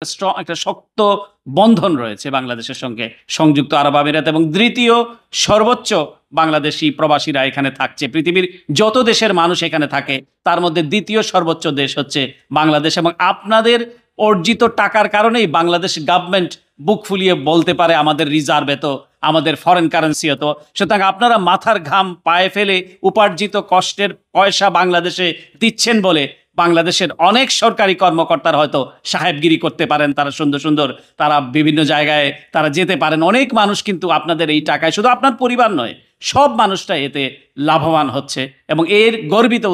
একটা শক্ত বন্ধন রয়েছে বাংলাদেশের সঙ্গে সংযুক্ত আরব আমিরাত, এবং দ্বিতীয় সর্বোচ্চ বাংলাদেশি প্রবাসীরা এখানে থাকছে। পৃথিবীর যত দেশের মানুষ এখানে থাকে তার মধ্যে দ্বিতীয় সর্বোচ্চ দেশ হচ্ছে বাংলাদেশ, এবং আপনাদের অর্জিত টাকার কারণেই বাংলাদেশ গভর্নমেন্ট বুক ফুলিয়ে বলতে পারে আমাদের রিজার্ভ এত, আমাদের ফরেন কারেন্সি এত। সুতরাং আপনারা মাথার ঘাম পায়ে ফেলে উপার্জিত কষ্টের পয়সা বাংলাদেশে দিচ্ছেন বলে বাংলাদেশের অনেক সরকারি কর্মকর্তারা হয়তো সাহেবগিরি করতে পারেন, তারা সুন্দর সুন্দর তারা বিভিন্ন জায়গায় তারা যেতে পারেন। অনেক মানুষ কিন্তু আপনাদের এই টাকায়, শুধু আপনার পরিবার নয়, সব মানুষটা এতে লাভবান হচ্ছে, এবং এর গর্বিত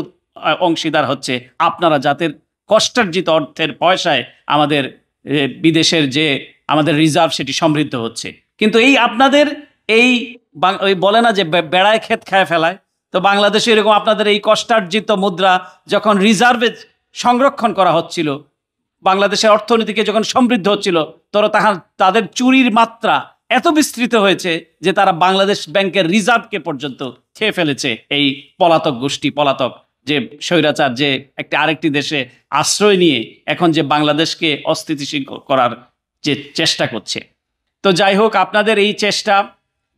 অংশীদার হচ্ছে আপনারা, যাদের কষ্টার্জিত অর্থের পয়সায় আমাদের বিদেশের যে আমাদের রিজার্ভ সেটি সমৃদ্ধ হচ্ছে। কিন্তু এই আপনাদের এই ওই বলে না যে বেড়ায় ক্ষেত খায় ফেলায়, তো বাংলাদেশে এরকম আপনাদের এই কষ্টার্জিত মুদ্রা যখন রিজার্ভে সংরক্ষণ করা হচ্ছিল, বাংলাদেশের অর্থনীতিকে যখন সমৃদ্ধ হচ্ছিল, তাদের চুরির মাত্রা এত বিস্তৃত হয়েছে যে তারা বাংলাদেশ ব্যাংকের রিজার্ভকে পর্যন্ত খেয়ে ফেলেছে। এই পলাতক গোষ্ঠী, পলাতক যে স্বৈরাচার, যে একটা আরেকটি দেশে আশ্রয় নিয়ে এখন যে বাংলাদেশকে অস্থিতিশীল করার যে চেষ্টা করছে। তো যাই হোক, আপনাদের এই চেষ্টা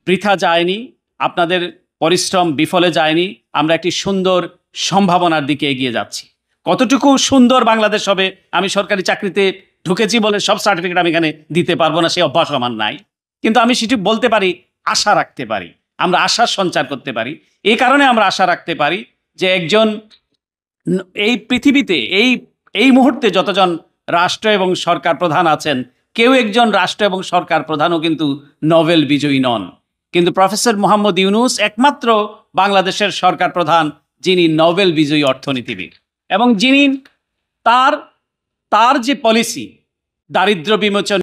বৃথা যায়নি, আপনাদের পরিশ্রম বিফলে যায়নি। আমরা একটি সুন্দর সম্ভাবনার দিকে এগিয়ে যাচ্ছি। কতটুকু সুন্দর বাংলাদেশ হবে, আমি সরকারি চাকরিতে ঢুকেছি বলে সব সার্টিফিকেট আমি এখানে দিতে পারবো না, সেই অভ্যাস আমার নাই। কিন্তু আমি সেটি বলতে পারি, আশা রাখতে পারি, আমরা আশার সঞ্চার করতে পারি। এই কারণে আমরা আশা রাখতে পারি যে একজন এই পৃথিবীতে এই মুহূর্তে যতজন রাষ্ট্র এবং সরকার প্রধান আছেন, কেউ একজন রাষ্ট্র এবং সরকার প্রধানও কিন্তু নোবেল বিজয়ী নন। কিন্তু প্রফেসর মোহাম্মদ ইউনূস একমাত্র বাংলাদেশের সরকার প্রধান যিনি নোবেল বিজয়ী অর্থনীতিবিদ, এবং যিনি তার যে পলিসি দারিদ্র্য বিমোচন,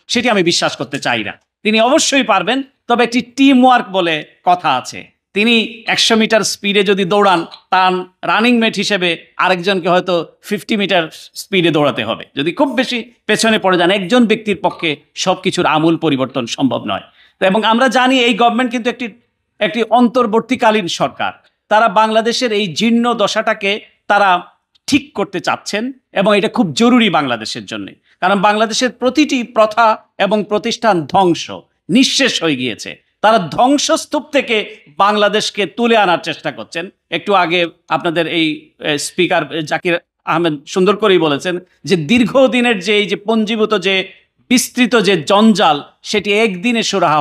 সেটি আমি বিশ্বাস করতে চাই না। তিনি অবশ্যই পারবেন, তবে একটি টিম ওয়ার্ক বলে কথা আছে। তিনি 100 মিটার স্পিডে যদি দৌড়ান, তার রানিং মেট হিসেবে আরেকজনকে হয়তো 50 মিটার স্পিডে দৌড়াতে হবে। যদি খুব বেশি পেছনে পড়ে যান, একজন ব্যক্তির পক্ষে সব কিছুর আমূল পরিবর্তন সম্ভব নয়। এবং আমরা জানি এই গভর্নমেন্ট কিন্তু একটি অন্তর্বর্তীকালীন সরকার। তারা বাংলাদেশের এই জীর্ণ দশাটাকে তারা ঠিক করতে চাচ্ছেন, এবং এটা খুব জরুরি বাংলাদেশের জন্য। কারণ বাংলাদেশের প্রতিটি প্রথা এবং প্রতিষ্ঠান ধ্বংস, নিঃশেষ হয়ে গিয়েছে। তারা ধ্বংসস্তূপ থেকে বাংলাদেশকে তুলে আনার চেষ্টা করছেন। একটু আগে আপনাদের এই স্পিকার জাকির আহমেদ সুন্দর করেই বলেছেন যে দীর্ঘদিনের যে এই যে পঞ্জীভূত যে বিস্তৃত যে জঞ্জাল, সেটি একদিনে সুরাহা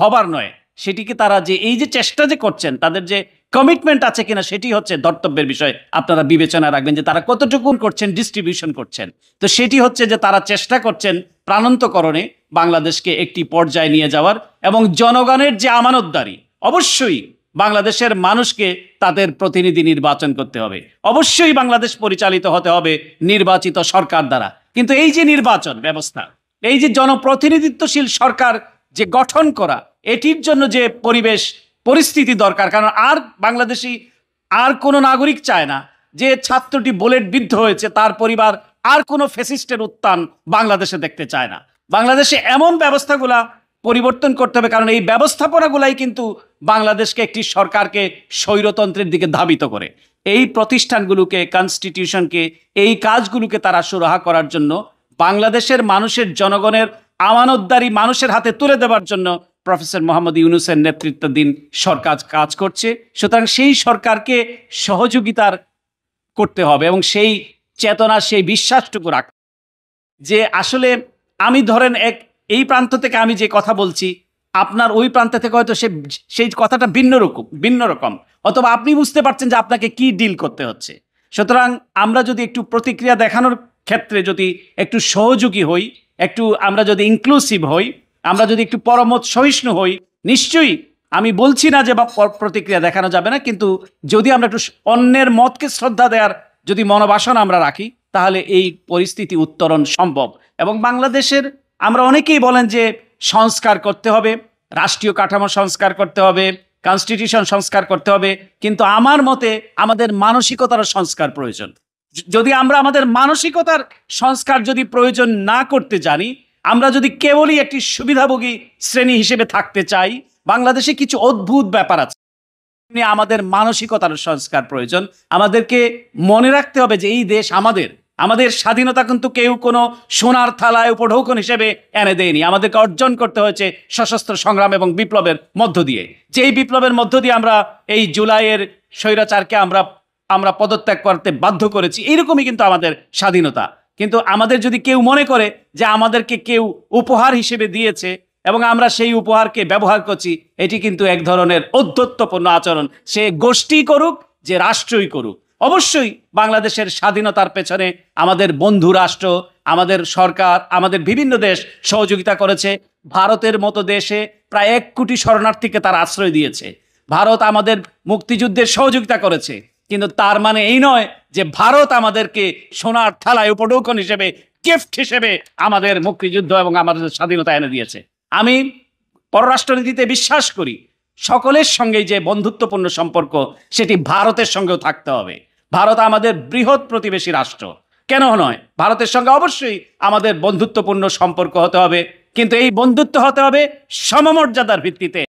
হবার নয়। সেটিকে তারা যে এই যে চেষ্টা যে করছেন, তাদের যে কমিটমেন্ট আছে কিনা, সেটি হচ্ছে ধর্তব্যের বিষয়। আপনারা বিবেচনা রাখবেন যে তারা কতটুকু করছেন, ডিস্ট্রিবিউশন করছেন। তো সেটি হচ্ছে যে তারা চেষ্টা করছেন প্রাণান্তকরণে বাংলাদেশকে একটি পর্যায়ে নিয়ে যাওয়ার, এবং জনগণের যে আমানতদারি, অবশ্যই বাংলাদেশের মানুষকে তাদের প্রতিনিধি নির্বাচন করতে হবে, অবশ্যই বাংলাদেশ পরিচালিত হতে হবে নির্বাচিত সরকার দ্বারা। কিন্তু এই যে নির্বাচন ব্যবস্থা, এই যে জনপ্রতিনিধিত্বশীল সরকার যে গঠন করা, এটির জন্য যে পরিস্থিতি দরকার। কারণ আর বাংলাদেশি আর কোনো নাগরিক চায় না যে ছাত্রটি বুলেট বিদ্ধ হয়েছে তার পরিবার আর কোনো ফ্যাসিস্টের উত্থান বাংলাদেশে দেখতে চায় না। বাংলাদেশে এমন ব্যবস্থাগুলা পরিবর্তন করতে হবে, কারণ এই ব্যবস্থাপনাগুলাই কিন্তু বাংলাদেশকে একটি সরকারকে স্বৈরতন্ত্রের দিকে ধাবিত করে। এই প্রতিষ্ঠানগুলোকে, কনস্টিটিউশনকে, এই কাজগুলোকে তারা সুরাহা করার জন্য, বাংলাদেশের মানুষের, জনগণের আমানতদারি মানুষের হাতে তুলে দেওয়ার জন্য প্রফেসর মোহাম্মদ ইউনূসের নেতৃত্বাধীন সরকার কাজ করছে। সুতরাং সেই সরকারকে সহযোগিতার করতে হবে, এবং সেই চেতনা, সেই বিশ্বাসটুকু রাখতে যে আসলে আমি ধরেন এই প্রান্ত থেকে আমি যে কথা বলছি, আপনার ওই প্রান্ত থেকে হয়তো সেই কথাটা ভিন্ন রকম, অথবা আপনি বুঝতে পারছেন যে আপনাকে কি ডিল করতে হচ্ছে। সুতরাং আমরা যদি একটু প্রতিক্রিয়া দেখানোর ক্ষেত্রে যদি একটু সহযোগী হই, আমরা যদি ইনক্লুসিভ হই, আমরা যদি একটু পরমত সহিষ্ণু হই, নিশ্চয়ই আমি বলছি না যে প্রতিক্রিয়া দেখানো যাবে না, কিন্তু যদি আমরা একটু অন্যের মতকে শ্রদ্ধা দেওয়ার যদি মনোবাসনা আমরা রাখি, তাহলে এই পরিস্থিতি উত্তরণ সম্ভব। এবং বাংলাদেশের আমরা অনেকেই বলেন যে সংস্কার করতে হবে, রাষ্ট্রীয় কাঠামো সংস্কার করতে হবে, কনস্টিটিউশন সংস্কার করতে হবে, কিন্তু আমার মতে আমাদের মানসিকতার সংস্কার প্রয়োজন। যদি আমরা আমাদের মানসিকতার সংস্কার যদি প্রয়োজন না করতে জানি, আমরা যদি কেবলই একটি সুবিধাভোগী শ্রেণী হিসেবে থাকতে চাই, বাংলাদেশে কিছু অদ্ভুত ব্যাপার আছে। আমাদের মানসিকতার সংস্কার প্রয়োজন। আমাদেরকে মনে রাখতে হবে যে এই দেশ আমাদের, আমাদের স্বাধীনতা কিন্তু কেউ কোনো সোনার থালায় উপঢৌকন হিসেবে এনে দেয়নি। আমাদেরকে অর্জন করতে হয়েছে সশস্ত্র সংগ্রাম এবং বিপ্লবের মধ্য দিয়ে। যেই বিপ্লবের মধ্য দিয়ে আমরা এই জুলাইয়ের স্বৈরাচারকে আমরা পদত্যাগ করতে বাধ্য করেছি, এইরকমই কিন্তু আমাদের স্বাধীনতা। কিন্তু আমাদের যদি কেউ মনে করে যে আমাদেরকে কেউ উপহার হিসেবে দিয়েছে এবং আমরা সেই উপহারকে ব্যবহার করছি, এটি কিন্তু এক ধরনের ঔদ্ধত্যপূর্ণ আচরণ। সে গোষ্ঠী করুক, যে রাষ্ট্রই করুক। অবশ্যই বাংলাদেশের স্বাধীনতার পেছনে আমাদের বন্ধু রাষ্ট্র, আমাদের সরকার, আমাদের বিভিন্ন দেশ সহযোগিতা করেছে। ভারতের মতো দেশে প্রায় 1 কোটি শরণার্থীকে তার আশ্রয় দিয়েছে। ভারত আমাদের মুক্তিযুদ্ধের সহযোগিতা করেছে, কিন্তু তার মানে এই নয় যে ভারত আমাদেরকে সোনার থালায় উপঢৌকন হিসেবে, গিফট হিসেবে আমাদের মুক্তিযুদ্ধ এবং আমাদের স্বাধীনতা এনে দিয়েছে। আমি পররাষ্ট্রনীতিতে বিশ্বাস করি, সকলের সঙ্গে যে বন্ধুত্বপূর্ণ সম্পর্ক, সেটি ভারতের সঙ্গেও থাকতে হবে। ভারত আমাদের বৃহৎ প্রতিবেশী রাষ্ট্র, কেন নয়? ভারতের সঙ্গে অবশ্যই আমাদের বন্ধুত্বপূর্ণ সম্পর্ক হতে হবে, কিন্তু এই বন্ধুত্ব হতে হবে সমমর্যাদার ভিত্তিতে।